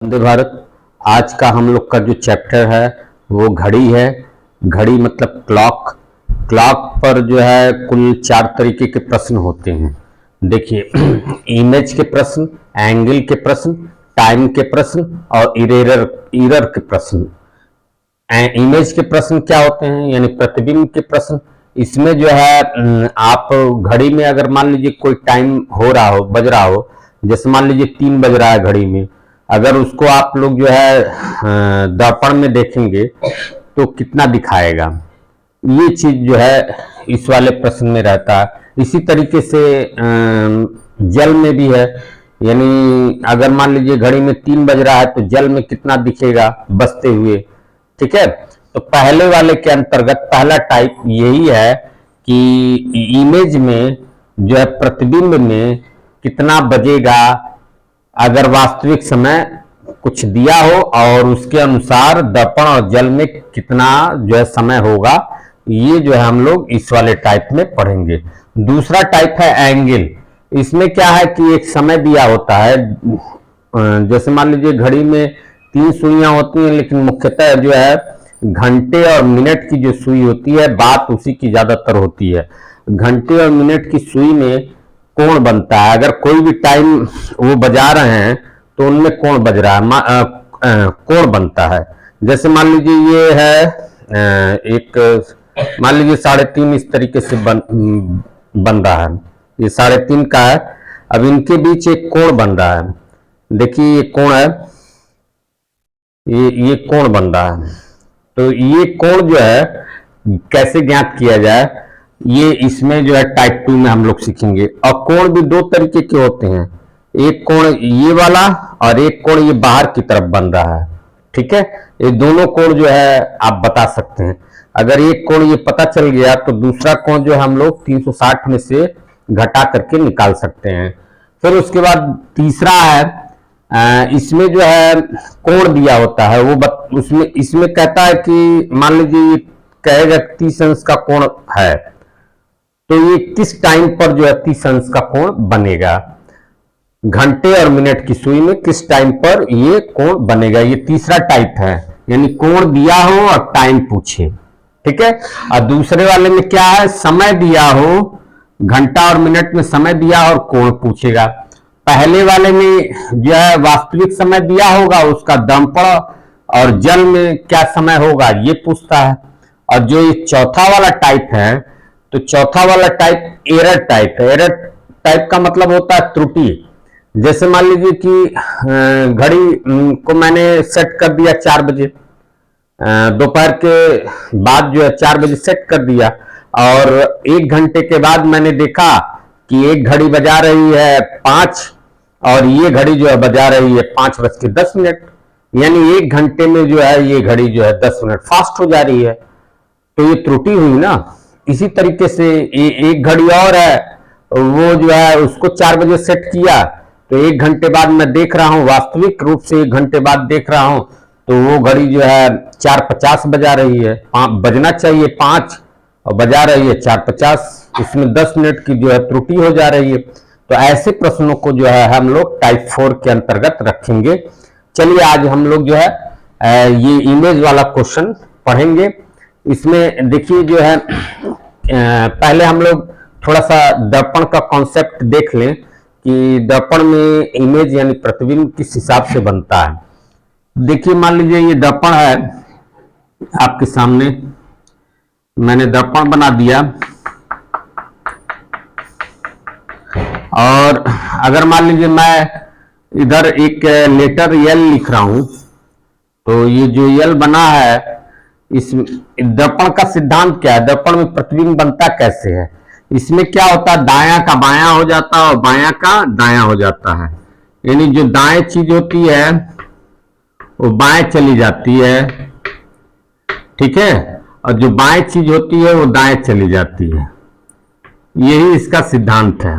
वंदे भारत। आज का हम लोग का जो चैप्टर है वो घड़ी है। घड़ी मतलब क्लॉक। क्लॉक पर जो है कुल 4 तरीके के प्रश्न होते हैं। देखिए, इमेज के प्रश्न, एंगल के प्रश्न, टाइम के प्रश्न और इरर के प्रश्न। इमेज के प्रश्न क्या होते हैं, यानी प्रतिबिंब के प्रश्न। इसमें जो है आप घड़ी में अगर मान लीजिए कोई टाइम हो रहा हो, बज रहा हो, जैसे मान लीजिए 3 बज रहा है घड़ी में, अगर उसको आप लोग जो है दर्पण में देखेंगे तो कितना दिखाएगा, ये चीज जो है इस वाले प्रश्न में रहता है। इसी तरीके से जल में भी है, यानी अगर मान लीजिए घड़ी में 3 बज रहा है तो जल में कितना दिखेगा बजते हुए। ठीक है, तो पहले वाले के अंतर्गत पहला टाइप यही है कि इमेज में जो है प्रतिबिंब में कितना बजेगा अगर वास्तविक समय कुछ दिया हो और उसके अनुसार दर्पण और जल में कितना जो है समय होगा, ये जो है हम लोग इस वाले टाइप में पढ़ेंगे। दूसरा टाइप है एंगल। इसमें क्या है कि एक समय दिया होता है, जैसे मान लीजिए घड़ी में 3 सुइयां होती हैं, लेकिन मुख्यतः जो है घंटे और मिनट की जो सुई होती है, बात उसी की ज्यादातर होती है। घंटे और मिनट की सुई में कोण बनता है। अगर कोई भी टाइम वो बजा रहे हैं तो उनमें कोण बज रहा है, कोण बनता है। जैसे मान लीजिए ये है एक, मान लीजिए 3.5 इस तरीके से बन रहा है, ये 3.5 का है। अब इनके बीच एक कोण बन रहा है, देखिए ये कोण है, ये कोण बन रहा है। तो ये कोण जो है कैसे ज्ञात किया जाए, ये इसमें जो है टाइप 2 में हम लोग सीखेंगे। और कोण भी 2 तरीके के होते हैं, एक कोण ये वाला और एक कोण ये बाहर की तरफ बन रहा है। ठीक है, ये दोनों कोण जो है आप बता सकते हैं। अगर एक कोण ये पता चल गया तो दूसरा कोण जो हम लोग 360 में से घटा करके निकाल सकते हैं। फिर उसके बाद तीसरा है, इसमें जो है कोण दिया होता है, वो उसमें इसमें कहता है कि मान लीजिए कहेगा 30 अंश का कोण है, तो ये किस टाइम पर जो है 30 अंश का कोण बनेगा, घंटे और मिनट की सुई में किस टाइम पर ये कोण बनेगा। ये तीसरा टाइप है, यानी कोण दिया हो और टाइम पूछे। ठीक है, और दूसरे वाले में क्या है, समय दिया हो, घंटा और मिनट में समय दिया और कोण पूछेगा। पहले वाले में जो है वास्तविक समय दिया होगा, उसका दर्पण और जल में क्या समय होगा ये पूछता है। और जो ये चौथा वाला टाइप है, तो चौथा वाला टाइप एरर टाइप है। एरर टाइप का मतलब होता है त्रुटि। जैसे मान लीजिए कि घड़ी को मैंने सेट कर दिया 4 बजे, दोपहर के बाद जो है 4 बजे सेट कर दिया, और 1 घंटे के बाद मैंने देखा कि एक घड़ी बजा रही है 5 और ये घड़ी जो है बजा रही है 5:10, यानी 1 घंटे में जो है ये घड़ी जो है 10 मिनट फास्ट हो जा रही है, तो ये त्रुटि हुई ना। इसी तरीके से एक घड़ी और है, वो जो है उसको 4 बजे सेट किया, तो 1 घंटे बाद मैं देख रहा हूं, वास्तविक रूप से 1 घंटे बाद देख रहा हूं, तो वो घड़ी जो है 4:50 बजा रही है। बजना चाहिए 5 और बजा रही है 4:50, इसमें 10 मिनट की जो है त्रुटि हो जा रही है। तो ऐसे प्रश्नों को जो है हम लोग टाइप 4 के अंतर्गत रखेंगे। चलिए आज हम लोग जो है ये इमेज वाला क्वेश्चन पढ़ेंगे। इसमें देखिए जो है पहले हम लोग थोड़ा सा दर्पण का कॉन्सेप्ट देख लें कि दर्पण में इमेज यानी प्रतिबिंब किस हिसाब से बनता है। देखिए मान लीजिए ये दर्पण है आपके सामने, मैंने दर्पण बना दिया, और अगर मान लीजिए मैं इधर एक लेटर एल लिख रहा हूं, तो ये जो एल बना है, इस दर्पण का सिद्धांत क्या है, दर्पण में प्रतिबिंब बनता कैसे है। इसमें क्या होता है, दायां का बायां हो जाता है और बायां का दायां हो जाता है, यानी जो दाएं चीज होती है वो बाएं चली जाती है, ठीक है, और जो बाएं चीज होती है वो दाएं चली जाती है। यही इसका सिद्धांत है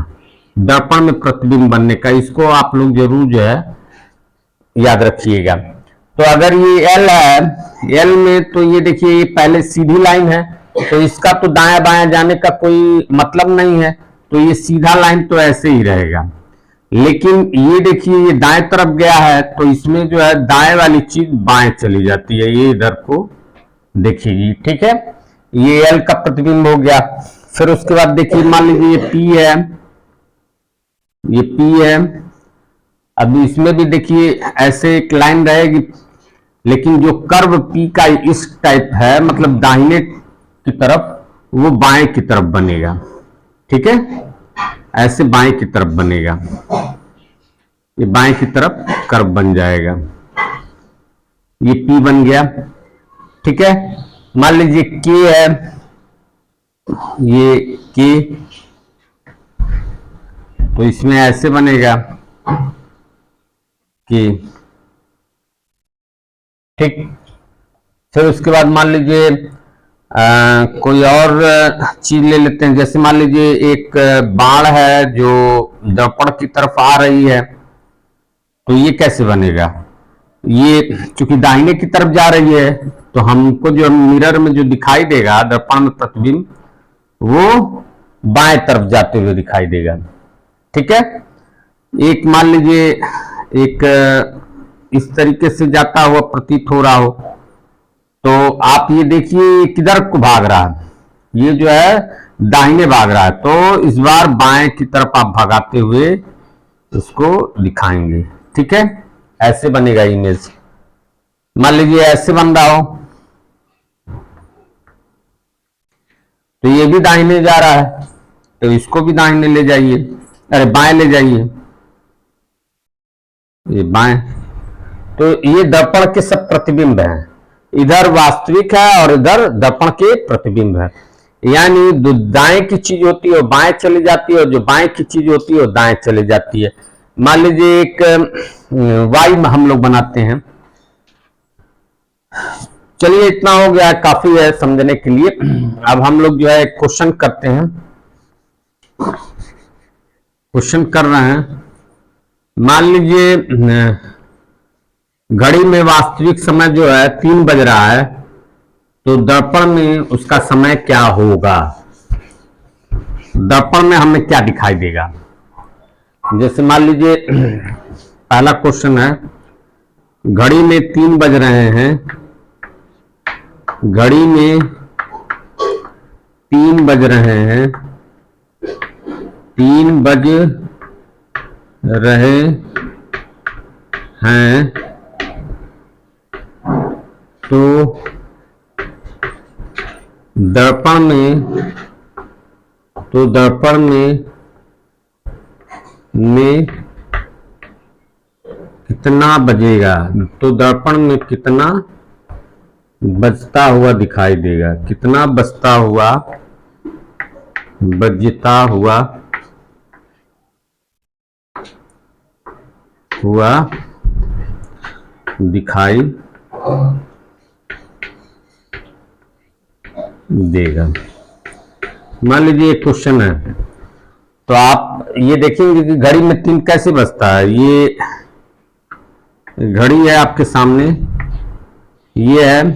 दर्पण में प्रतिबिंब बनने का। इसको आप लोग जरूर जो है याद रखिएगा। तो अगर ये एल है, एल में तो ये देखिए ये पहले सीधी लाइन है, तो इसका तो दायां बायां जाने का कोई मतलब नहीं है, तो ये सीधा लाइन तो ऐसे ही रहेगा। लेकिन ये देखिए ये दाएं तरफ गया है तो इसमें जो है दाएं वाली चीज बाएं चली जाती है, ये इधर को देखेगी। ठीक है, ये एल का प्रतिबिंब हो गया। फिर उसके बाद देखिए मान लीजिए ये पी है, ये पी है। अब इसमें भी देखिए ऐसे एक लाइन रहेगी, लेकिन जो कर्व पी का इस टाइप है, मतलब दाहिने की तरफ, वो बाएं की तरफ बनेगा। ठीक है, ऐसे बाएं की तरफ बनेगा, ये बाएं की तरफ कर्व बन जाएगा। ये पी बन गया। ठीक है, मान लीजिए के है, ये के, तो इसमें ऐसे बनेगा कि ठीक। फिर उसके बाद मान लीजिए कोई और चीज ले लेते हैं, जैसे मान लीजिए एक बाण है जो दर्पण की तरफ आ रही है, तो ये कैसे बनेगा? ये चूंकि दाहिने की तरफ जा रही है तो हमको जो मिरर में जो दिखाई देगा, दर्पण में प्रतिबिंब, वो बाएं तरफ जाते हुए दिखाई देगा। ठीक है, एक मान लीजिए एक इस तरीके से जाता हुआ प्रतीत हो रहा हो, तो आप ये देखिए किधर को भाग रहा है, ये जो है दाहिने भाग रहा है, तो इस बार बाएं की तरफ आप भगाते हुए इसको दिखाएंगे। ठीक है, ऐसे बनेगा इमेज। मान लीजिए ऐसे बन रहा हो, तो ये भी दाहिने जा रहा है, तो इसको भी दाहिने ले जाइए, अरे बाएं ले जाइए, ये बाएं। तो ये दर्पण के सब प्रतिबिंब हैं, इधर वास्तविक है और इधर दर्पण के प्रतिबिंब है। यानी जो दाएं की चीज होती है वो बाएं चली जाती है, और जो बाएं की चीज होती है वो दाएं चली जाती है। मान लीजिए एक वाई हम लोग बनाते हैं। चलिए इतना हो गया, काफी है समझने के लिए। अब हम लोग जो है क्वेश्चन करते हैं, क्वेश्चन कर रहे हैं। मान लीजिए घड़ी में वास्तविक समय जो है 3 बज रहा है, तो दर्पण में उसका समय क्या होगा? दर्पण में हमें क्या दिखाई देगा? जैसे मान लीजिए पहला क्वेश्चन है, घड़ी में 3 बज रहे हैं, घड़ी में 3 बज रहे हैं, 3 बज रहे हैं, तो दर्पण में कितना बजेगा? तो दर्पण में कितना बजता हुआ दिखाई देगा? कितना बजता हुआ दिखाई देगा। मान लीजिए एक क्वेश्चन है, तो आप ये देखेंगे कि घड़ी में 3 कैसे बजता है। ये घड़ी है आपके सामने, ये है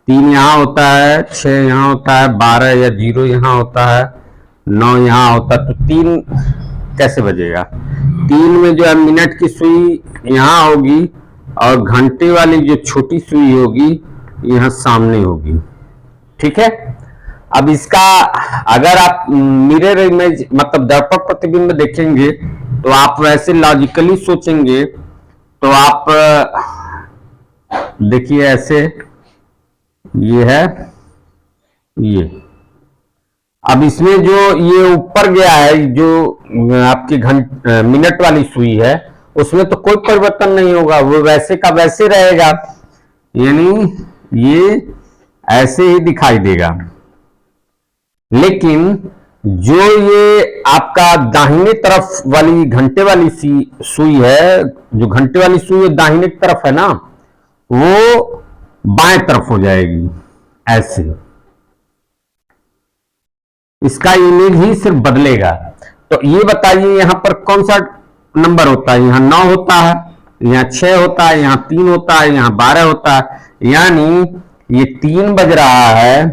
3 यहाँ होता है, 6 यहाँ होता है, 12 या 0 यहाँ होता है, 9 यहाँ होता है, तो 3 कैसे बजेगा? 3 में जो है मिनट की सुई यहाँ होगी और घंटे वाली जो छोटी सुई होगी यहाँ सामने होगी। ठीक है, अब इसका अगर आप मिरर इमेज मतलब दर्पण प्रतिबिंब देखेंगे तो आप वैसे लॉजिकली सोचेंगे, तो आप देखिए ऐसे, ये है ये। अब इसमें जो ये ऊपर गया है, जो आपकी मिनट वाली सुई है, उसमें तो कोई परिवर्तन नहीं होगा, वो वैसे का वैसे रहेगा, यानी ये ऐसे ही दिखाई देगा। लेकिन जो ये आपका दाहिने तरफ वाली घंटे वाली सुई है, जो घंटे वाली सुई है दाहिने की तरफ है ना, वो बाएं तरफ हो जाएगी ऐसे। इसका इमेज ही सिर्फ बदलेगा। तो ये बताइए यहां पर कौन सा नंबर होता है? यहाँ 9 होता है, यहाँ 6 होता है, यहाँ 3 होता है, यहाँ 12 होता है। यानी ये 3 बज रहा है,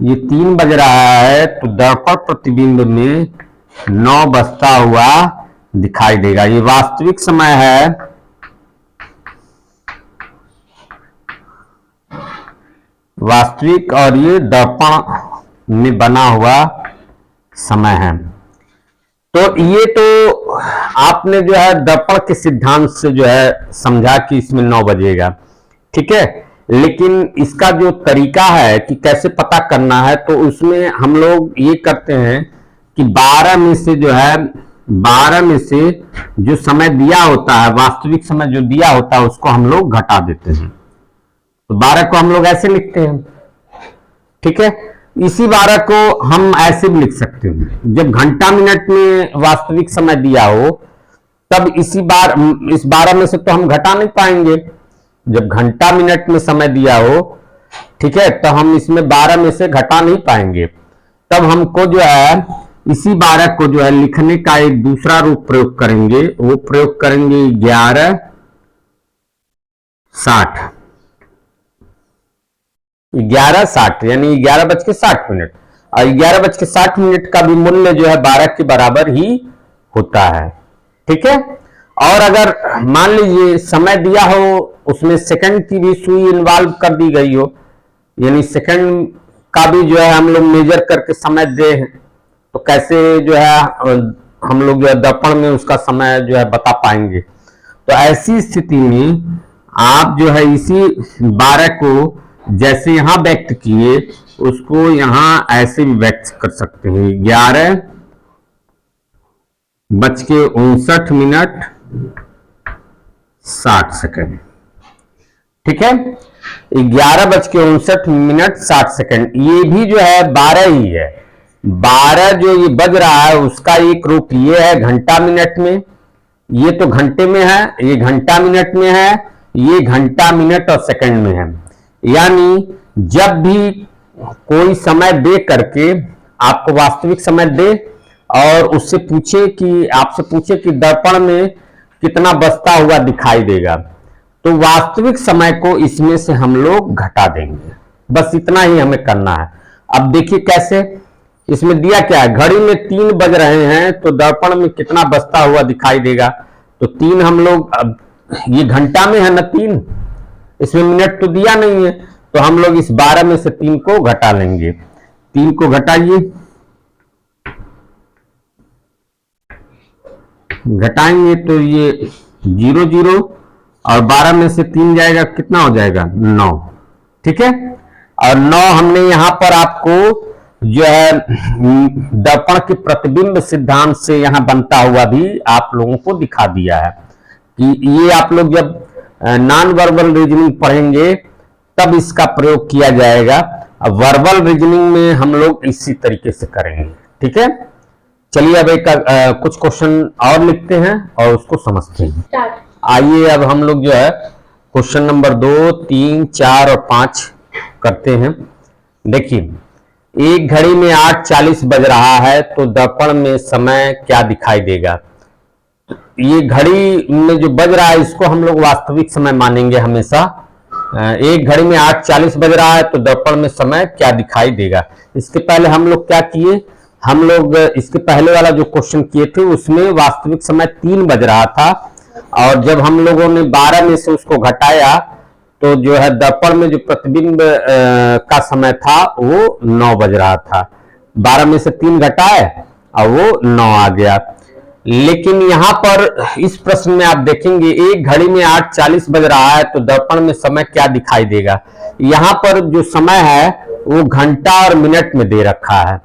ये 3 बज रहा है, तो दर्पण प्रतिबिंब में 9 बजता हुआ दिखाई देगा। ये वास्तविक समय है, वास्तविक, और ये दर्पण में बना हुआ समय है। तो ये तो आपने जो है दर्पण के सिद्धांत से जो है समझा कि इसमें 9 बजेगा, ठीक है। लेकिन इसका जो तरीका है कि कैसे पता करना है, तो उसमें हम लोग ये करते हैं कि 12 में से जो है 12 में से जो समय दिया होता है, वास्तविक समय जो दिया होता है, उसको हम लोग घटा देते हैं। तो 12 को हम लोग ऐसे लिखते हैं, ठीक है। इसी 12 को हम ऐसे भी लिख सकते हैं, जब घंटा मिनट में वास्तविक समय दिया हो तब इस 12 में से तो हम घटा नहीं पाएंगे। जब घंटा मिनट में समय दिया हो, ठीक है, तो हम इसमें 12 में से घटा नहीं पाएंगे। तब हमको जो है इसी 12 को जो है लिखने का एक दूसरा रूप प्रयोग करेंगे। वो प्रयोग करेंगे 11:60, 11:60 यानी 11:60। और 11:60 का भी मूल्य जो है 12 के बराबर ही होता है, ठीक है। और अगर मान लीजिए समय दिया हो, उसमें सेकंड की भी सुई इन्वॉल्व कर दी गई हो, यानी सेकंड का भी जो है हम लोग मेजर करके समय दे, तो कैसे जो है हम लोग जो है दर्पण में उसका समय जो है बता पाएंगे। तो ऐसी स्थिति में आप जो है इसी 12 को जैसे यहां व्यक्त किए, उसको यहां ऐसे भी व्यक्त कर सकते हैं, 11:59:60, ठीक है। 11:59:60, ये भी जो है 12 ही है। 12 जो ये बज रहा है उसका एक रूप ये है घंटा मिनट में, ये तो घंटे में है, ये घंटा मिनट में है, ये घंटा मिनट और सेकंड में है। यानी जब भी कोई समय दे करके आपको वास्तविक समय दे और उससे पूछे कि आपसे पूछे कि दर्पण में कितना बजता हुआ दिखाई देगा, तो वास्तविक समय को इसमें से हम लोग घटा देंगे। बस इतना ही हमें करना है। अब देखिए कैसे, इसमें दिया क्या है, घड़ी में 3 बज रहे हैं, तो दर्पण में कितना बजता हुआ दिखाई देगा। तो 3 हम लोग, अब ये घंटा में है ना 3, इसमें मिनट तो दिया नहीं है, तो हम लोग इस 12 में से 3 को घटा लेंगे। 3 को घटाइए, घटाएंगे तो ये 0 0 और 12 में से 3 जाएगा, कितना हो जाएगा 9, ठीक है। और 9 हमने यहां पर आपको जो है दर्पण के प्रतिबिंब सिद्धांत से यहां बनता हुआ भी आप लोगों को दिखा दिया है कि ये आप लोग जब नॉन वर्बल रीजनिंग पढ़ेंगे तब इसका प्रयोग किया जाएगा। अब वर्बल रीजनिंग में हम लोग इसी तरीके से करेंगे, ठीक है। चलिए अब एक कुछ क्वेश्चन और लिखते हैं और उसको समझते हैं। आइए अब हम लोग जो है क्वेश्चन नंबर 2, 3, 4 और 5 करते हैं। देखिए, एक घड़ी में 8:40 बज रहा है, तो दर्पण में समय क्या दिखाई देगा। ये घड़ी में जो बज रहा है इसको हम लोग वास्तविक समय मानेंगे हमेशा। एक घड़ी में 8:40 बज रहा है, तो दर्पण में समय क्या दिखाई देगा। इसके पहले हम लोग क्या किए, हम लोग इसके पहले वाला जो क्वेश्चन किए थे उसमें वास्तविक समय 3 बज रहा था, और जब हम लोगों ने 12 में से उसको घटाया तो जो है दर्पण में जो प्रतिबिंब का समय था वो 9 बज रहा था। 12 में से 3 घटाए और वो 9 आ गया। लेकिन यहां पर इस प्रश्न में आप देखेंगे एक घड़ी में 8:40 बज रहा है, तो दर्पण में समय क्या दिखाई देगा। यहां पर जो समय है वो घंटा और मिनट में दे रखा है,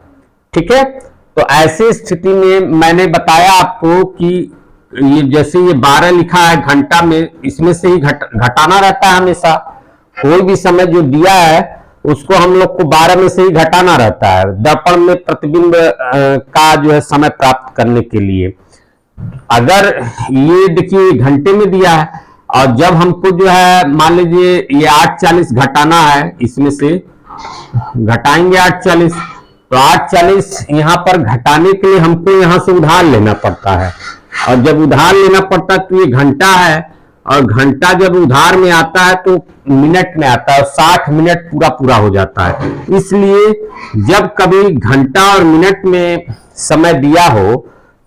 ठीक है। तो ऐसी स्थिति में मैंने बताया आपको कि ये जैसे ये 12 लिखा है घंटा में, इसमें से ही घटाना रहता है हमेशा। कोई भी समय जो दिया है उसको हम लोग को 12 में से ही घटाना रहता है दर्पण में प्रतिबिंब का जो है समय प्राप्त करने के लिए। अगर ये देखिए घंटे में दिया है और जब हमको जो है मान लीजिए ये 8:40 घटाना है, इसमें से घटाएंगे 8:40, तो 8:40 यहां पर घटाने के लिए हमको यहां से उधार लेना पड़ता है, और जब उधार लेना पड़ता है तो ये घंटा है और घंटा जब उधार में आता है तो मिनट में आता है, 60 मिनट पूरा पूरा हो जाता है। इसलिए जब कभी घंटा और मिनट में समय दिया हो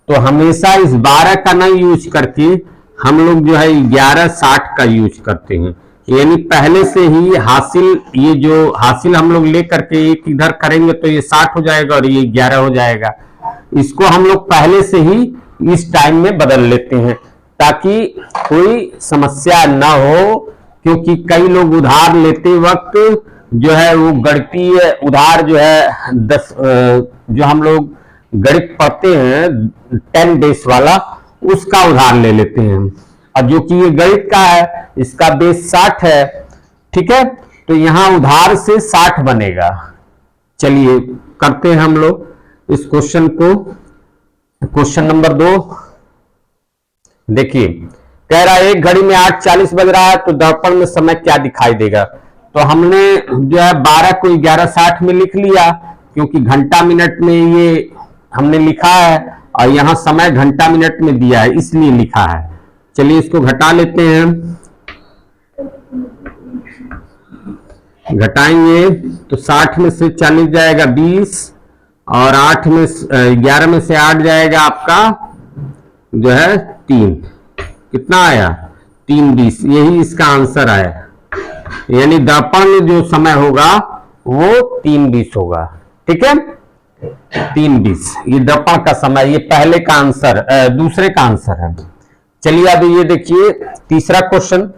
तो हमेशा इस 12 का ना यूज करके हम लोग जो है 11:60 का यूज करते हैं। यानी पहले से ही हासिल, ये जो हासिल हम लोग लेकर के एक इधर करेंगे तो ये 60 हो जाएगा और ये 11 हो जाएगा। इसको हम लोग पहले से ही इस टाइम में बदल लेते हैं ताकि कोई समस्या ना हो, क्योंकि कई लोग उधार लेते वक्त जो है वो गणितीय उधार जो है 10 जो हम लोग गणित पढ़ते हैं 10 बेस वाला, उसका उधार ले लेते हैं। और जो कि ये गणित का है इसका बेस 60 है, ठीक है। तो यहां उधार से 60 बनेगा। चलिए करते हैं हम लोग इस क्वेश्चन को। क्वेश्चन नंबर 2 देखिए, कह रहा है एक घड़ी में 8:40 बज रहा है तो दर्पण में समय क्या दिखाई देगा। तो हमने जो है 12 को 11:60 में लिख लिया, क्योंकि घंटा मिनट में ये हमने लिखा है और यहां समय घंटा मिनट में दिया है इसलिए लिखा है। चलिए इसको घटा लेते हैं। घटाएंगे तो 60 में से 40 जाएगा 20 और 11 में से 8 जाएगा आपका जो है 3। कितना आया? 3:20। यही इसका आंसर आया। यानी दर्पण में जो समय होगा वो 3:20 होगा, ठीक है। 3:20 ये दर्पण का समय, ये पहले का आंसर, दूसरे का आंसर है। चलिए अब ये देखिए तीसरा क्वेश्चन।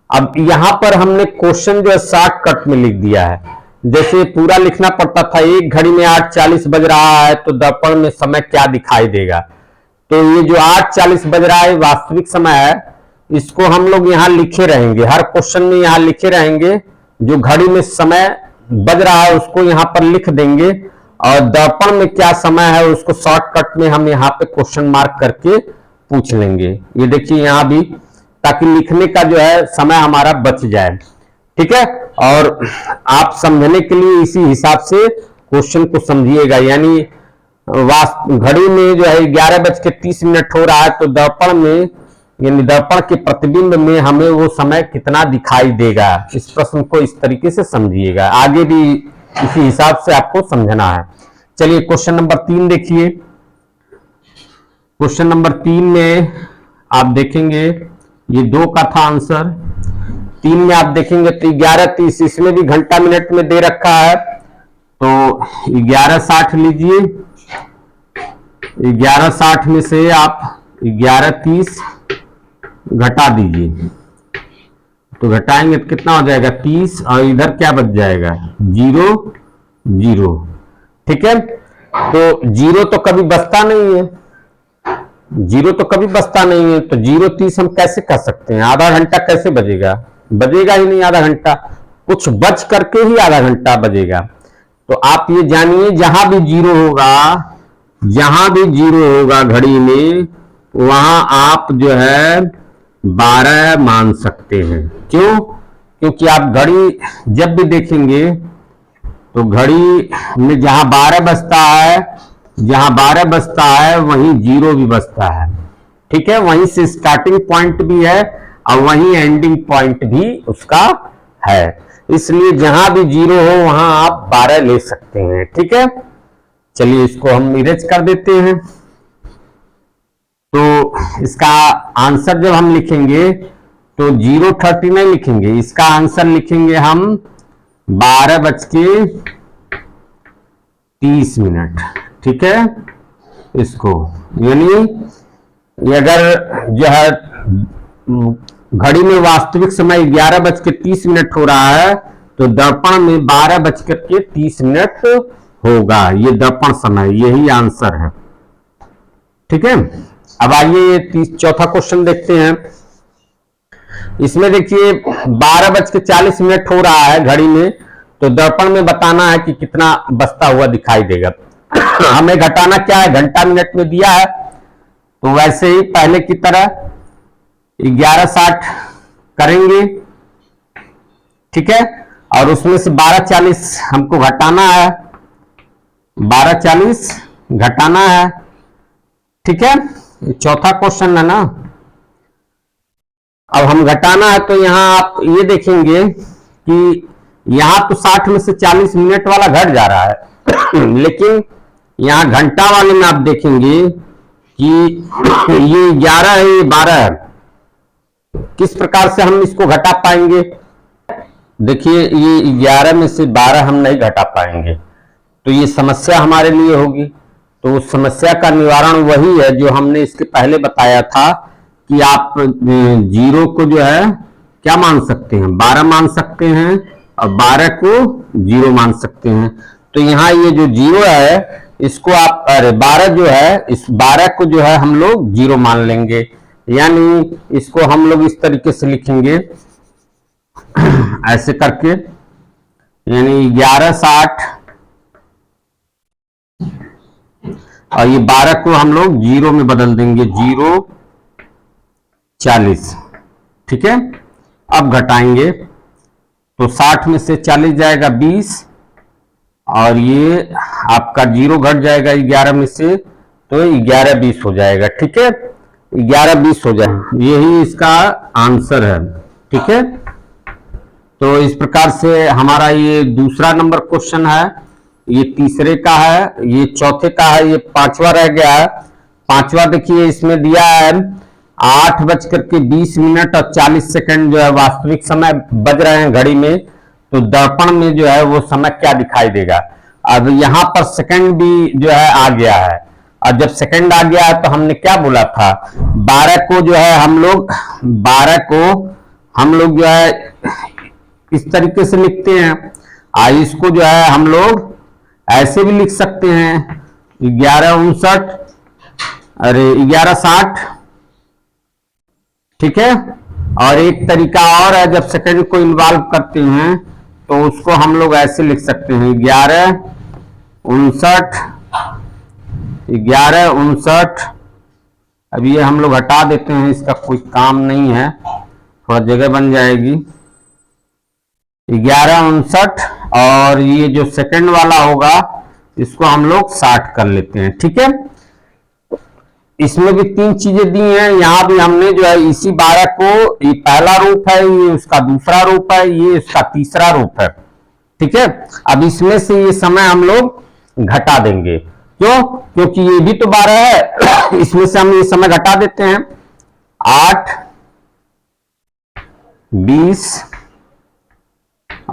अब यहां पर हमने क्वेश्चन जो है शॉर्टकट में लिख दिया है। जैसे पूरा लिखना पड़ता था एक घड़ी में 8:40 बज रहा है तो दर्पण में समय क्या दिखाई देगा। तो ये जो 8:40 बज रहा है वास्तविक समय है, इसको हम लोग यहाँ लिखे रहेंगे, हर क्वेश्चन में यहाँ लिखे रहेंगे। जो घड़ी में समय बज रहा है उसको यहाँ पर लिख देंगे और दर्पण में क्या समय है उसको शॉर्टकट में हम यहाँ पे क्वेश्चन मार्क करके पूछ लेंगे। ये देखिए यहाँ भी, ताकि लिखने का जो है समय हमारा बच जाए, ठीक है। और आप समझने के लिए इसी हिसाब से क्वेश्चन को समझिएगा। यानी घड़ी में जो है 11:30 हो रहा है तो दर्पण में यानी दर्पण के प्रतिबिंब में हमें वो समय कितना दिखाई देगा। इस प्रश्न को इस तरीके से समझिएगा, आगे भी इसी हिसाब से आपको समझना है। चलिए क्वेश्चन नंबर 3 देखिए। क्वेश्चन नंबर 3 में आप देखेंगे ये 2 का था आंसर। 3 में आप देखेंगे तो 11:30, इसमें भी घंटा मिनट में दे रखा है तो 11:60 लीजिए। 11:60 में से आप 11:30 घटा दीजिए, तो घटाएंगे तो कितना हो जाएगा 30 और इधर क्या बच जाएगा 0 0, ठीक है। तो 0 तो कभी बचता नहीं है, 0 तो कभी बचता नहीं है, तो 0:30 हम कैसे कर सकते हैं। आधा घंटा कैसे बजेगा, बजेगा ही नहीं आधा घंटा, कुछ बच करके ही आधा घंटा बजेगा। तो आप ये जानिए जहां भी 0 होगा, जहां भी 0 होगा घड़ी में, वहां आप जो है 12 मान सकते हैं। क्यों? क्योंकि आप घड़ी जब भी देखेंगे तो घड़ी में जहां 12 बजता है, जहां 12 बजता है वहीं 0 भी बजता है, ठीक है। वहीं से स्टार्टिंग पॉइंट भी है और वहीं एंडिंग पॉइंट भी उसका है। इसलिए जहां भी 0 हो वहां आप 12 ले सकते हैं, ठीक है। चलिए इसको हम इरेज कर देते हैं। तो इसका आंसर जब हम लिखेंगे तो 0:30 नहीं लिखेंगे, इसका आंसर लिखेंगे हम 12:30, ठीक है। इसको यानी अगर जो है घड़ी में वास्तविक समय 11:30 हो रहा है तो दर्पण में 12:30 होगा। ये दर्पण समय, यही आंसर है, ठीक है। अब आइए चौथा क्वेश्चन देखते हैं। इसमें देखिए 12:40 हो रहा है घड़ी में, तो दर्पण में बताना है कि कितना बचता हुआ दिखाई देगा। हमें घटाना क्या है, घंटा मिनट में दिया है, तो वैसे ही पहले की तरह 11:60 करेंगे, ठीक है। और उसमें से 12:40 हमको घटाना है, 12:40 घटाना है, ठीक है। चौथा क्वेश्चन है ना। अब हम घटाना है तो यहाँ आप ये देखेंगे कि यहाँ तो 60 में से 40 मिनट वाला घट जा रहा है लेकिन यहाँ घंटा वाले में आप देखेंगे कि ये 11 है, ये 12 है। किस प्रकार से हम इसको घटा पाएंगे? देखिए ये 11 में से 12 हम नहीं घटा पाएंगे, तो ये समस्या हमारे लिए होगी। तो उस समस्या का निवारण वही है जो हमने इसके पहले बताया था कि आप जीरो को जो है क्या मान सकते हैं, 12 मान सकते हैं और 12 को जीरो मान सकते हैं। तो यहाँ ये जो जीरो है इसको आप, अरे 12 जो है, इस 12 को जो है हम लोग जीरो मान लेंगे, यानी इसको हम लोग इस तरीके से लिखेंगे ऐसे करके, यानी 1160 और ये 12 को हम लोग जीरो में बदल देंगे, 040। ठीक है, अब घटाएंगे तो 60 में से 40 जाएगा 20 और ये आपका जीरो घट जाएगा 11 में से, तो 11-20 हो जाएगा। ठीक है, 11-20 हो जाएगा, यही इसका आंसर है। ठीक है, तो इस प्रकार से हमारा ये दूसरा नंबर क्वेश्चन है, ये तीसरे का है, ये चौथे का है, ये पांचवा रह गया है। पांचवा देखिए इसमें दिया है 8:20 और 40 सेकंड जो है वास्तविक समय बज रहे हैं घड़ी में, तो दर्पण में जो है वो समय क्या दिखाई देगा। अब यहाँ पर सेकंड भी जो है आ गया है, और जब सेकंड आ गया है तो हमने क्या बोला था, 12 को जो है हम लोग 12 को हम लोग जो है इस तरीके से लिखते हैं, इसको जो है हम लोग ऐसे भी लिख सकते हैं 11:59, अरे 11:60। ठीक है, और एक तरीका और है, जब सेकंड को इन्वॉल्व करते हैं तो उसको हम लोग ऐसे लिख सकते हैं 11:59। अब ये हम लोग हटा देते हैं, इसका कोई काम नहीं है, थोड़ा जगह बन जाएगी। 11:59 और ये जो सेकंड वाला होगा इसको हम लोग 60 कर लेते हैं। ठीक है, इसमें भी 3 चीजें दी हैं, यहां भी हमने जो है इसी 12 को, ये पहला रूप है, ये उसका दूसरा रूप है, ये उसका तीसरा रूप है। ठीक है, अब इसमें से ये समय हम लोग घटा देंगे, क्यों? क्योंकि ये भी तो 12 है इसमें से हम ये समय घटा देते हैं, 8, 20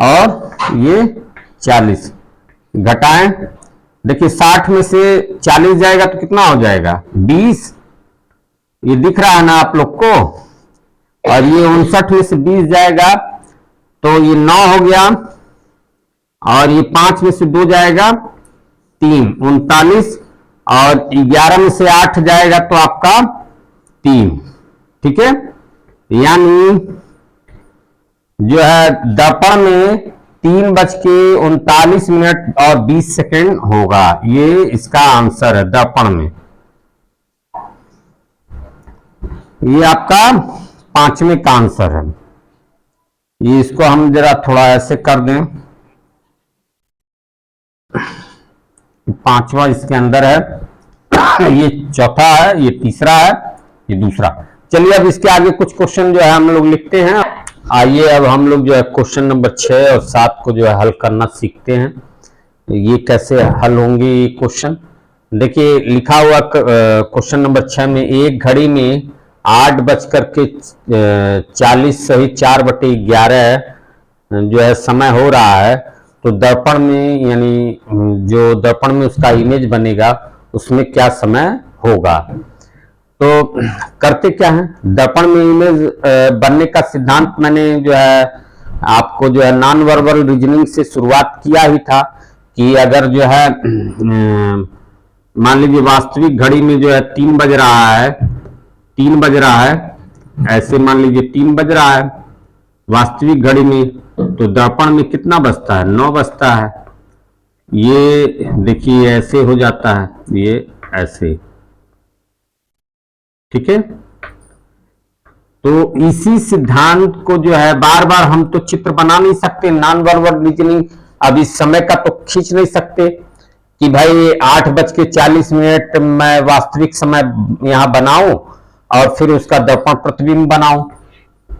और ये 40 घटाएं। देखिए 60 में से 40 जाएगा तो कितना हो जाएगा, 20। ये दिख रहा है ना आप लोग को, और ये 59 में से 20 जाएगा तो ये 9 हो गया, और ये 5 में से 2 जाएगा 3, 39, और 11 में से 8 जाएगा तो आपका 3। ठीक है, यानी जो है दर्पण में 3:39 और 20 सेकंड होगा, ये इसका आंसर है दर्पण में। ये आपका 5वें का आंसर है। ये इसको हम जरा थोड़ा ऐसे कर दें, 5वां इसके अंदर है, ये चौथा है, ये तीसरा है, ये दूसरा। चलिए अब इसके आगे कुछ क्वेश्चन जो है हम लोग लिखते हैं। आइए अब हम लोग जो है क्वेश्चन नंबर 6 और 7 को जो है हल करना सीखते हैं। ये कैसे हल होंगे ये क्वेश्चन, देखिए लिखा हुआ क्वेश्चन नंबर 6 में एक घड़ी में 8:40 सही 4/11 जो है समय हो रहा है, तो दर्पण में, यानी जो दर्पण में उसका इमेज बनेगा उसमें क्या समय होगा। तो करते क्या है, दर्पण में इमेज बनने का सिद्धांत मैंने जो है आपको जो है नॉन वर्बल रीजनिंग से शुरुआत किया ही था कि अगर जो है मान लीजिए वास्तविक घड़ी में जो है 3 बज रहा है, ऐसे मान लीजिए 3 बज रहा है वास्तविक घड़ी में, तो दर्पण में कितना बजता है, 9 बजता है। ये देखिए ऐसे हो जाता है, ये ऐसे। ठीक है, तो इसी सिद्धांत को जो है बार बार हम तो चित्र बना नहीं सकते, नॉन वर्बल रीजनिंग अब इस समय का तो खींच नहीं सकते कि भाई 8:40 मैं वास्तविक समय यहां बनाऊं और फिर उसका दर्पण प्रतिबिंब बनाऊं।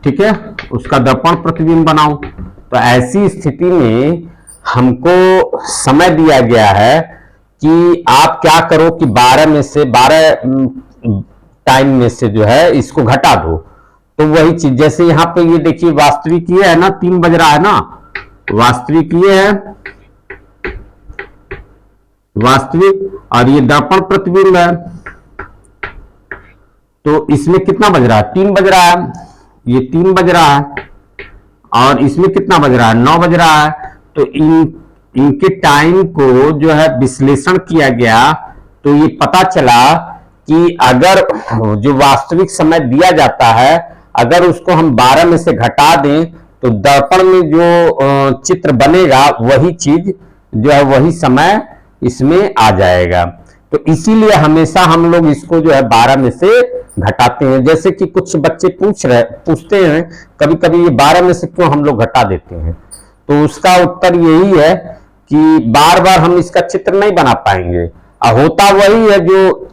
ठीक है, उसका दर्पण प्रतिबिंब बनाओ। तो ऐसी स्थिति में हमको समय दिया गया है कि आप क्या करो कि 12 में से 12 टाइम में से जो है इसको घटा दो। तो वही चीज जैसे यहां पे ये देखिए वास्तविक ये है ना, 3 बज रहा है ना, वास्तविक ये है, वास्तविक, और ये दर्पण प्रतिबिंब है। तो इसमें कितना बज रहा है, 3 बज रहा है, ये 3 बज रहा है, और इसमें कितना बज रहा है, 9 बज रहा है। तो इनके टाइम को जो है विश्लेषण किया गया, तो ये पता चला कि अगर जो वास्तविक समय दिया जाता है, अगर उसको हम 12 में से घटा दें तो दर्पण में जो चित्र बनेगा वही चीज जो है वही समय इसमें आ जाएगा। तो इसीलिए हमेशा हम लोग इसको जो है 12 में से घटाते हैं। जैसे कि कुछ बच्चे पूछते हैं कभी कभी ये 12 में से क्यों हम लोग घटा देते हैं, तो उसका उत्तर यही है कि बार बार हम इसका चित्र नहीं बना पाएंगे। होता वही है जो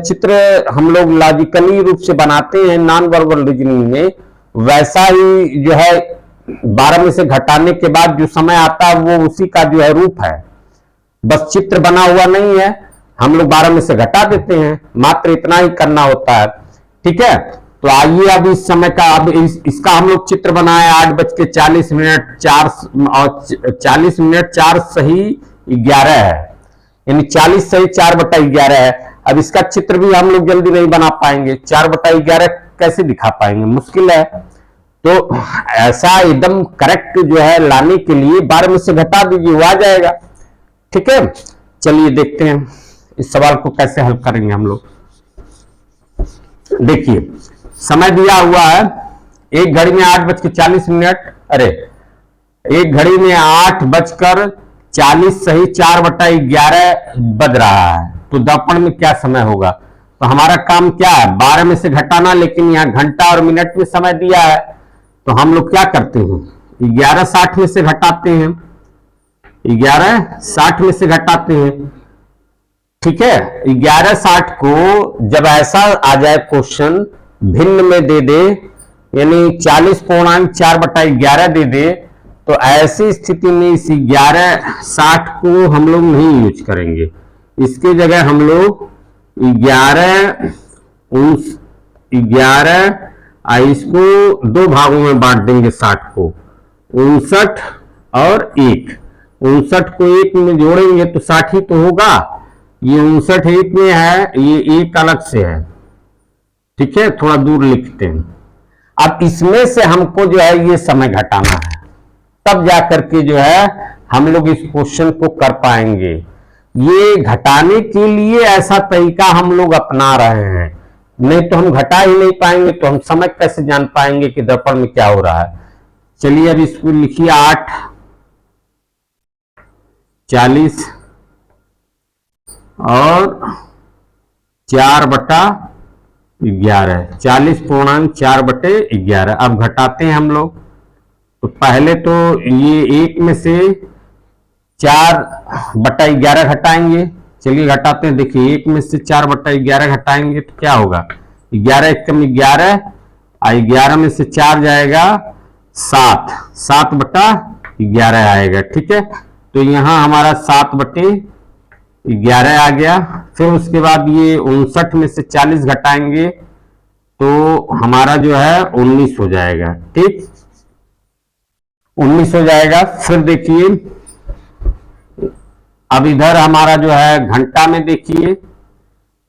चित्र हम लोग लॉजिकली रूप से बनाते हैं नॉन वर्बल रीजनिंग में, वैसा ही जो है 12 में से घटाने के बाद जो समय आता है वो उसी का जो है रूप है, बस चित्र बना हुआ नहीं है। हम लोग 12 में से घटा देते हैं, मात्र इतना ही करना होता है। ठीक है, तो आइए अब इस समय का अब इसका हम लोग चित्र बनाए 8:40 4 और 40 मिनट 4 सही 11 है, यानी 40 सही 4/11 है। अब इसका चित्र भी हम लोग जल्दी नहीं बना पाएंगे, 4/11 कैसे दिखा पाएंगे, मुश्किल है। तो ऐसा एकदम करेक्ट जो है लाने के लिए 12 में से घटा दीजिए, वो आ जाएगा। ठीक है, चलिए देखते हैं इस सवाल को कैसे हल करेंगे हम लोग। देखिए समय दिया हुआ है, एक घड़ी में 8:40, अरे एक घड़ी में 8:40 सही 4/11 बज रहा है। तो दर्पण में क्या समय होगा, तो हमारा काम क्या है 12 में से घटाना, लेकिन यहाँ घंटा और मिनट में समय दिया है। तो हम लोग क्या करते हैं 11:60 में से घटाते हैं, 11:60 में से घटाते हैं। ठीक है, 11:60 को जब ऐसा आ जाए क्वेश्चन भिन्न में दे दे, यानी 40.4/11 दे दे, तो ऐसी स्थिति में इस 11:60 को हम लोग नहीं यूज करेंगे। इसके जगह हम लोग 11 इसको 2 भागों में बांट देंगे 60 को, 59 और 1। 59 को 1 में जोड़ेंगे तो 60 ही तो होगा। ये 59 1 में है, ये 1 अलग से है। ठीक है, थोड़ा दूर लिखते हैं। अब इसमें से हमको जो है ये समय घटाना है, तब जाकर के जो है हम लोग इस क्वेश्चन को कर पाएंगे। ये घटाने के लिए ऐसा तरीका हम लोग अपना रहे हैं, नहीं तो हम घटा ही नहीं पाएंगे, तो हम समय कैसे जान पाएंगे कि दर्पण में क्या हो रहा है। चलिए अब इसको लिखिए 8:40 और 4/11, 40.4/11। अब घटाते हैं हम लोग। तो पहले तो ये 1 में से 4/11 घटाएंगे। चलिए घटाते हैं, देखिए 1 में से 4/11 घटाएंगे तो क्या होगा, 11 1 कम 11, और 11 में से 4 जाएगा 7/11 आएगा। ठीक है, तो यहां हमारा 7/11 आ गया। फिर उसके बाद ये 59 में से 40 घटाएंगे तो हमारा जो है 19 हो जाएगा। ठीक, 19 हो जाएगा। फिर देखिए अब इधर हमारा जो है घंटा में देखिए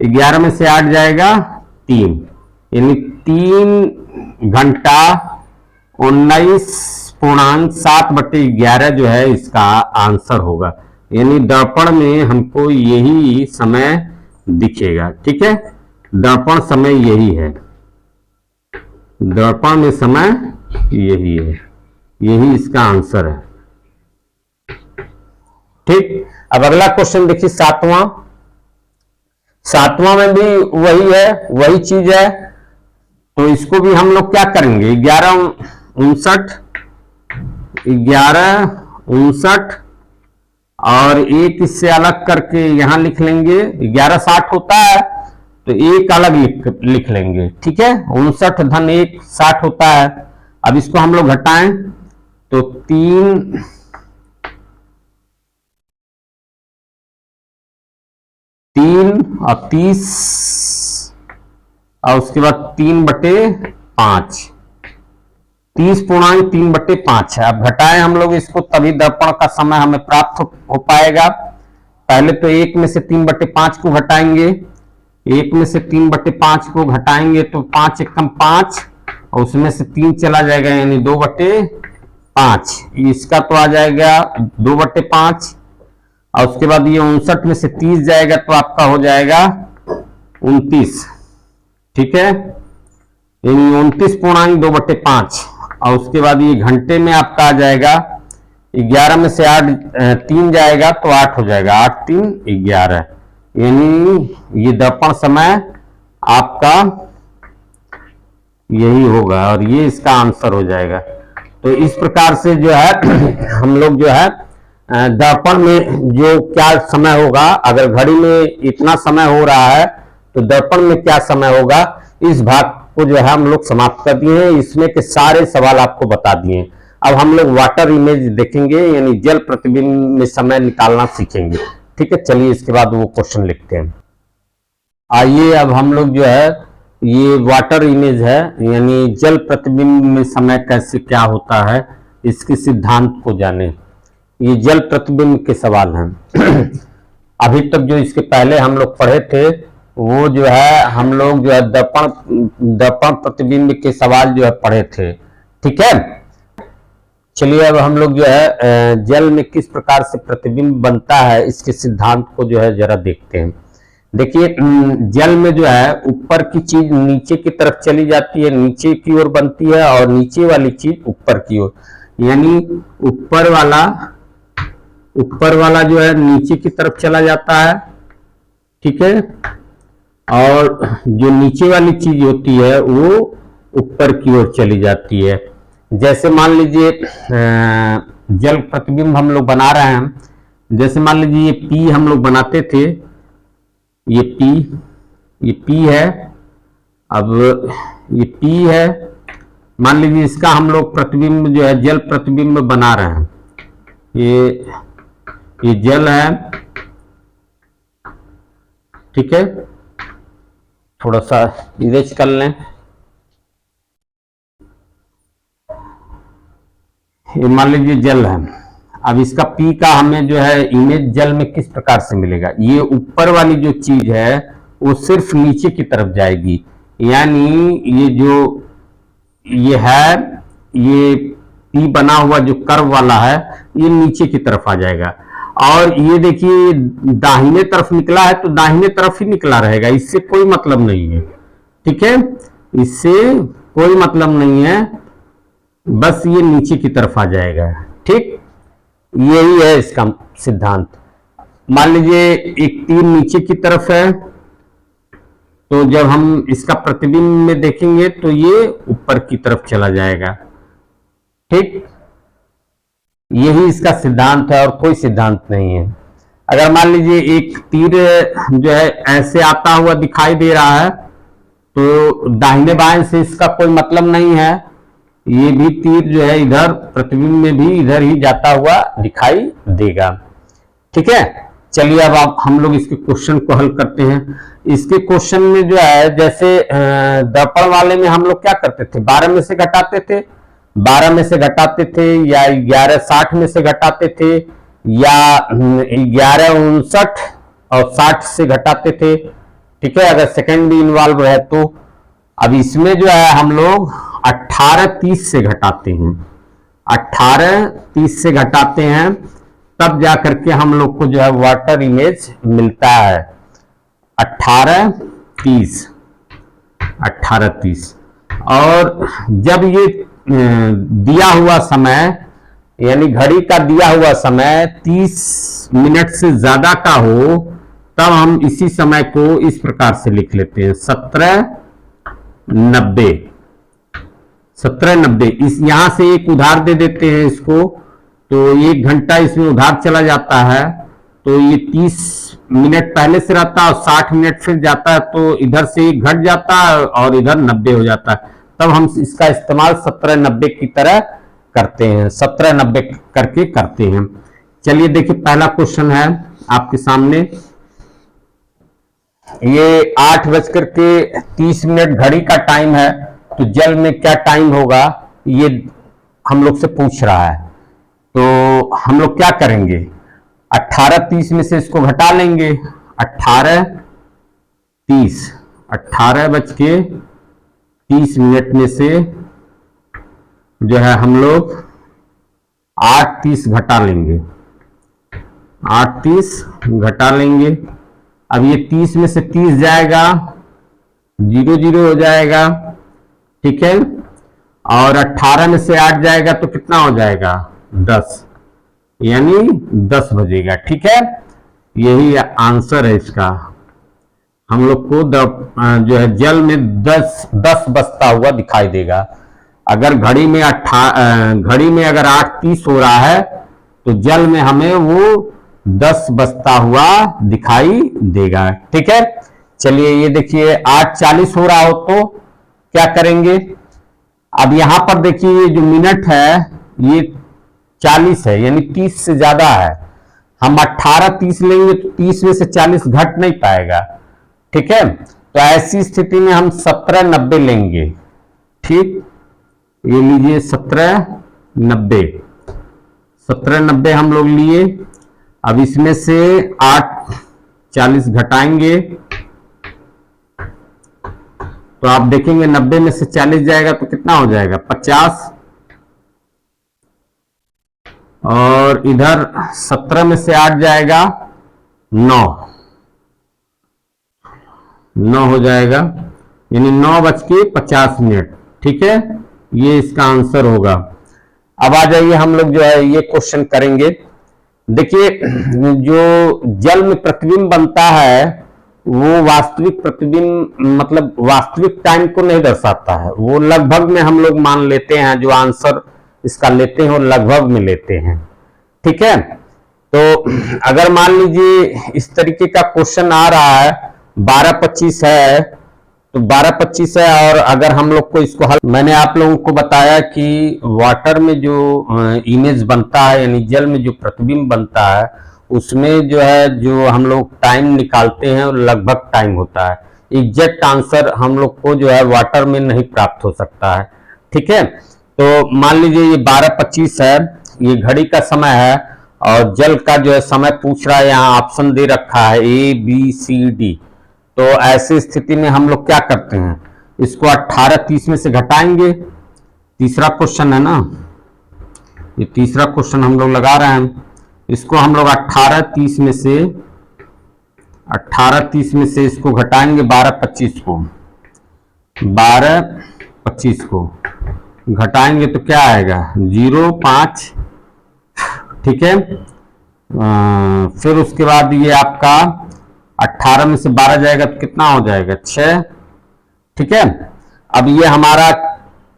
11 में से 8 जाएगा 3, यानी 3 घंटा 19.7/11 जो है इसका आंसर होगा। यानी दर्पण में हमको यही समय दिखेगा। ठीक है, दर्पण समय यही है, दर्पण में समय यही है, यही इसका आंसर है। ठीक, अब अगला क्वेश्चन देखिए 7वां में भी वही है, वही चीज है। तो इसको भी हम लोग क्या करेंगे 11:59 और एक इससे अलग करके यहां लिख लेंगे। 11:60 होता है तो एक अलग लिख लेंगे, ठीक है। 59 धन 1 60 होता है। अब इसको हम लोग घटाएं तो 3 और 30 और उसके बाद 3/5, 30.3/5 है। अब घटाएं हम लोग इसको, तभी दर्पण का समय हमें प्राप्त हो पाएगा। पहले तो 1 में से 3/5 को घटाएंगे, 1 में से 3/5 को घटाएंगे तो 5 एकम 5 और उसमें से 3 चला जाएगा, यानी 2/5। इसका तो आ जाएगा 2/5 और उसके बाद ये 59 में से 30 जाएगा तो आपका हो जाएगा 29, ठीक है, यानी 29.2/5। और उसके बाद ये घंटे में आपका आ जाएगा 11 में से 8 3 जाएगा तो 8 हो जाएगा, 8 3 11, यानी ये दर्पण समय आपका यही होगा और ये इसका आंसर हो जाएगा। तो इस प्रकार से जो है हम लोग जो है दर्पण में जो क्या समय होगा, अगर घड़ी में इतना समय हो रहा है तो दर्पण में क्या समय होगा, इस भाग को जो है हम लोग समाप्त कर दिए हैं। इसमें के सारे सवाल आपको बता दिए। अब हम लोग वाटर इमेज देखेंगे, यानी जल प्रतिबिंब में समय निकालना सीखेंगे, ठीक है। चलिए इसके बाद वो क्वेश्चन लिखते हैं। आइए अब हम लोग जो है ये वाटर इमेज है, यानी जल प्रतिबिंब में समय कैसे क्या होता है, इसके सिद्धांत को जाने। ये जल प्रतिबिंब के सवाल हैं। अभी तक जो इसके पहले हम लोग पढ़े थे वो जो है हम लोग जो है दर्पण प्रतिबिंब के सवाल जो है पढ़े थे, ठीक है। चलिए अब हम लोग जो है जल में किस प्रकार से प्रतिबिंब बनता है इसके सिद्धांत को जो है जरा देखते हैं। देखिए जल में जो है ऊपर की चीज नीचे की तरफ चली जाती है, नीचे की ओर बनती है, और नीचे वाली चीज ऊपर की ओर, यानी ऊपर वाला जो है नीचे की तरफ चला जाता है, ठीक है, और जो नीचे वाली चीज होती है वो ऊपर की ओर चली जाती है। जैसे मान लीजिए जल प्रतिबिंब हम लोग बना रहे हैं, जैसे मान लीजिए ये पी हम लोग बनाते थे, ये पी है। अब ये पी है, मान लीजिए इसका हम लोग प्रतिबिंब जो है जल प्रतिबिंब बना रहे हैं। ये जल है, ठीक है, थोड़ा सा इरेज कर लें। ये मान लीजिए जल है। अब इसका पी का हमें जो है इमेज जल में किस प्रकार से मिलेगा, ये ऊपर वाली जो चीज है वो सिर्फ नीचे की तरफ जाएगी, यानी ये जो ये है, ये पी बना हुआ जो कर्व वाला है ये नीचे की तरफ आ जाएगा। और ये देखिए दाहिने तरफ निकला है तो दाहिने तरफ ही निकला रहेगा, इससे कोई मतलब नहीं है, ठीक है, इससे कोई मतलब नहीं है, बस ये नीचे की तरफ आ जाएगा, ठीक। यही है इसका सिद्धांत। मान लीजिए एक तीर नीचे की तरफ है तो जब हम इसका प्रतिबिंब में देखेंगे तो ये ऊपर की तरफ चला जाएगा, ठीक। यही इसका सिद्धांत है और कोई सिद्धांत नहीं है। अगर मान लीजिए एक तीर जो है ऐसे आता हुआ दिखाई दे रहा है तो दाहिने बाएं से इसका कोई मतलब नहीं है, ये भी तीर जो है इधर प्रतिबिंब में भी इधर ही जाता हुआ दिखाई देगा, ठीक है। चलिए अब आप हम लोग इसके क्वेश्चन को हल करते हैं। इसके क्वेश्चन में जो है जैसे दर्पण वाले में हम लोग क्या करते थे, 12 में से घटाते थे, 12 में से घटाते थे, या 11 60 में से घटाते थे, या 11 59 और 60 से घटाते थे, ठीक है, अगर सेकंड भी इन्वॉल्व है तो। अब इसमें जो है हम लोग 18 30 से घटाते हैं, 18 30 से घटाते हैं, तब जाकर के हम लोग को जो है वाटर इमेज मिलता है 18 30। और जब ये दिया हुआ समय, यानी घड़ी का दिया हुआ समय 30 मिनट से ज्यादा का हो, तब हम इसी समय को इस प्रकार से लिख लेते हैं 1790। इस यहां से एक उधार दे देते हैं इसको, तो 1 घंटा इसमें उधार चला जाता है तो ये 30 मिनट पहले से रहता है और 60 मिनट फिर जाता है, तो इधर से घट जाता है और इधर 90 हो जाता है। तब हम इसका इस्तेमाल 17-90 की तरह करते हैं, 17-90 करके करते हैं। चलिए देखिए, पहला क्वेश्चन है आपके सामने। ये 8:30 घड़ी का टाइम है, तो जल में क्या टाइम होगा ये हम लोग से पूछ रहा है। तो हम लोग क्या करेंगे, 18:30 में से इसको घटा लेंगे। 18:30 में से जो है हम लोग 8:30 घटा लेंगे, 8:30 घटा लेंगे। अब ये 30 में से 30 जाएगा, 0 हो जाएगा, ठीक है। और 18 में से 8 जाएगा तो कितना हो जाएगा, 10, यानी 10 बजेगा, ठीक है। यही आंसर है इसका। हम लोग को जो है जल में 10 बजता हुआ दिखाई देगा। अगर घड़ी में अगर 8:30 हो रहा है तो जल में हमें वो 10 बजता हुआ दिखाई देगा, ठीक है। चलिए ये देखिए, 8:40 हो रहा हो तो क्या करेंगे। अब यहां पर देखिए, ये जो मिनट है ये 40 है, यानी 30 से ज्यादा है। हम 18:30 लेंगे तो 30 में से 40 घट नहीं पाएगा, ठीक है। तो ऐसी स्थिति में हम 17:90 लेंगे, ठीक। ये लीजिए 17:90 हम लोग लिए। अब इसमें से 8:40 घटाएंगे तो आप देखेंगे 90 में से 40 जाएगा तो कितना हो जाएगा, 50। और इधर 17 में से 8 जाएगा, 9 हो जाएगा, यानी 9:50, ठीक है। ये इसका आंसर होगा। अब आ जाइए, हम लोग जो है ये क्वेश्चन करेंगे। देखिए, जो जल में प्रतिबिंब बनता है वो वास्तविक प्रतिबिंब मतलब वास्तविक टाइम को नहीं दर्शाता है। वो लगभग में हम लोग मान लेते हैं, जो आंसर इसका लेते हैं वो लगभग में लेते हैं, ठीक है। तो अगर मान लीजिए इस तरीके का क्वेश्चन आ रहा है, 12:25 है, तो 12:25 है, और अगर हम लोग को इसको हल, मैंने आप लोगों को बताया कि वाटर में जो इमेज बनता है, यानी जल में जो प्रतिबिंब बनता है, उसमें जो है जो हम लोग टाइम निकालते हैं लगभग टाइम होता है। एग्जैक्ट आंसर हम लोग को जो है वाटर में नहीं प्राप्त हो सकता है, ठीक है। तो मान लीजिए ये 12:25 है, ये घड़ी का समय है, और जल का जो है समय पूछ रहा है, यहाँ ऑप्शन दे रखा है ABCD। तो ऐसी स्थिति में हम लोग क्या करते हैं, इसको 18:30 में से घटाएंगे। तीसरा क्वेश्चन है ना, ये तीसरा क्वेश्चन हम लोग लगा रहे हैं। इसको हम लोग 18:30 में से इसको घटाएंगे 12:25 को घटाएंगे तो क्या आएगा, 0.5, ठीक है। फिर उसके बाद ये आपका 18 में से 12 जाएगा तो कितना हो जाएगा, 6, ठीक है। अब ये हमारा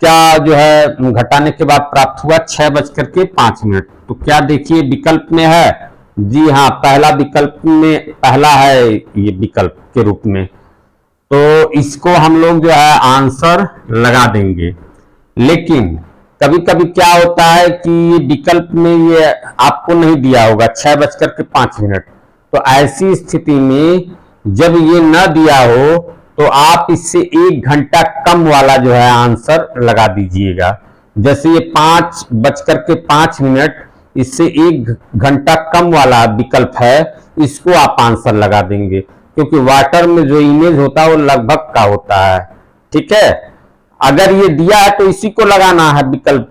क्या जो है घटाने के बाद प्राप्त हुआ, 6:05। तो क्या देखिए विकल्प में है, जी हाँ, पहला विकल्प में पहला है ये विकल्प के रूप में। तो इसको हम लोग जो है आंसर लगा देंगे। लेकिन कभी कभी क्या होता है कि ये विकल्प में ये आपको नहीं दिया होगा 6:05। तो ऐसी स्थिति में जब ये न दिया हो तो आप इससे 1 घंटा कम वाला जो है आंसर लगा दीजिएगा। जैसे ये 5:05, इससे 1 घंटा कम वाला विकल्प है, इसको आप आंसर लगा देंगे, क्योंकि वाटर में जो इमेज होता है वो लगभग का होता है, ठीक है। अगर ये दिया है तो इसी को लगाना है विकल्प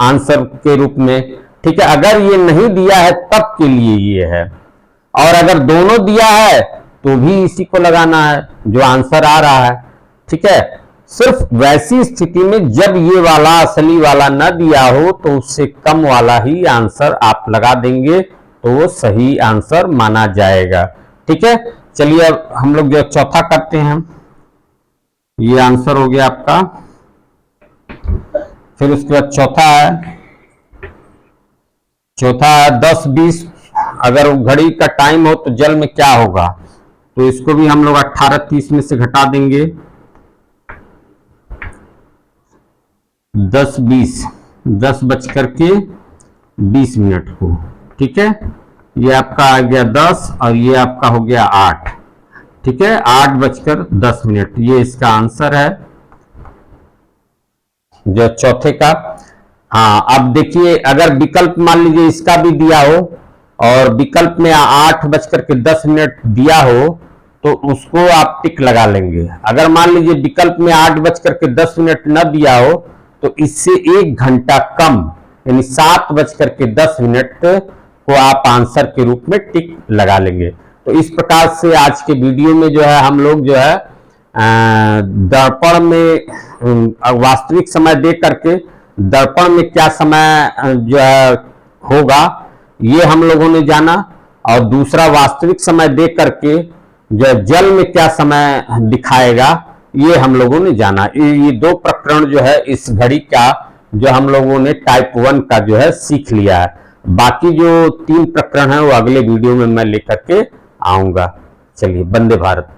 आंसर के रूप में, ठीक है। अगर ये नहीं दिया है तब के लिए ये है, और अगर दोनों दिया है तो भी इसी को लगाना है जो आंसर आ रहा है, ठीक है। सिर्फ वैसी स्थिति में जब ये वाला असली वाला न दिया हो तो उससे कम वाला ही आंसर आप लगा देंगे, तो वो सही आंसर माना जाएगा, ठीक है। चलिए अब हम लोग जो चौथा करते हैं। ये आंसर हो गया आपका। फिर उसके बाद चौथा है 10, 20 अगर घड़ी का टाइम हो तो जल में क्या होगा, तो इसको भी हम लोग 18:30 में से घटा देंगे 10:20 को। ठीक है, ये आपका आ गया 10 और ये आपका हो गया 8। ठीक है, 8:10, ये इसका आंसर है जो चौथे का। हाँ, अब देखिए अगर विकल्प मान लीजिए इसका भी दिया हो और विकल्प में 8:10 दिया हो तो उसको आप टिक लगा लेंगे। अगर मान लीजिए विकल्प में 8:10 न दिया हो तो इससे 1 घंटा कम यानी 7:10 को आप आंसर के रूप में टिक लगा लेंगे। तो इस प्रकार से आज के वीडियो में जो है हम लोग जो है दर्पण में वास्तविक समय दे करके दर्पण में क्या समय जो है होगा ये हम लोगों ने जाना, और दूसरा वास्तविक समय दे करके जो जल में क्या समय दिखाएगा ये हम लोगों ने जाना। ये 2 प्रकरण जो है इस घड़ी का जो हम लोगों ने टाइप 1 का जो है सीख लिया है। बाकी जो 3 प्रकरण है वो अगले वीडियो में मैं लेकर के आऊंगा। चलिए, वंदे भारत।